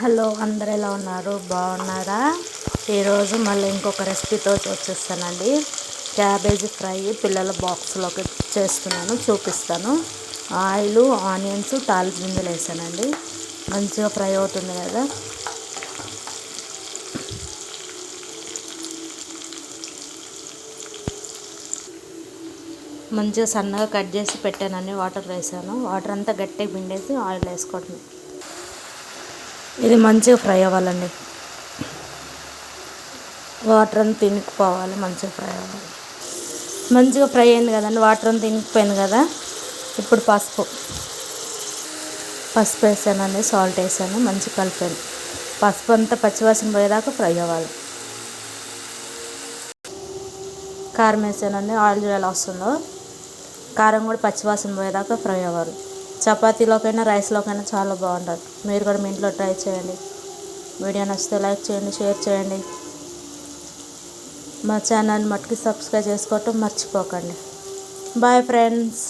Hello, అందరు ఎలా ఉన్నారు? బాగున్నారా? ఈరోజు మళ్ళీ ఇంకొక రెసిపీతో వచ్చేస్తానండి. క్యాబేజీ ఫ్రై పిల్లల బాక్స్లోకి చేస్తున్నాను, చూపిస్తాను. ఆయిల్, ఆనియన్స్, తాలింపు గింజలు వేసానండి. మంచిగా ఫ్రై అవుతుంది కదా. మంచిగా సన్నగా కట్ చేసి పెట్టానండి. వాటర్ వేసాను. వాటర్ అంతా గట్టిగా పిండేసి ఆయిల్ వేసుకోవడం. ఇది మంచిగా ఫ్రై అవ్వాలండి. వాటర్ అంతా తినికిపోవాలి, మంచిగా ఫ్రై అవ్వాలి. మంచిగా ఫ్రై అయింది కదండి, వాటర్ అంతా తినికిపోయింది కదా. ఇప్పుడు పసుపు వేసానండి, సాల్ట్ వేసాను, మంచిగా కలిపాను. పసుపు అంతా పచ్చివాసన పోయేదాకా ఫ్రై అవ్వాలి. కారం వేసానండి. ఆయిల్ ఎలా వస్తుందో కారం కూడా పచ్చివాసన పోయేదాకా ఫ్రై అవ్వాలి. చపాతీలోకైనా రైస్లోకైనా చాలా బాగుంటుంది. మీరు కూడా మీ ఇంట్లో ట్రై చేయండి. వీడియో నచ్చితే లైక్ చేయండి, షేర్ చేయండి. మా ఛానల్ మట్టుకు సబ్స్క్రైబ్ చేసుకోవటం మర్చిపోకండి. Bye friends.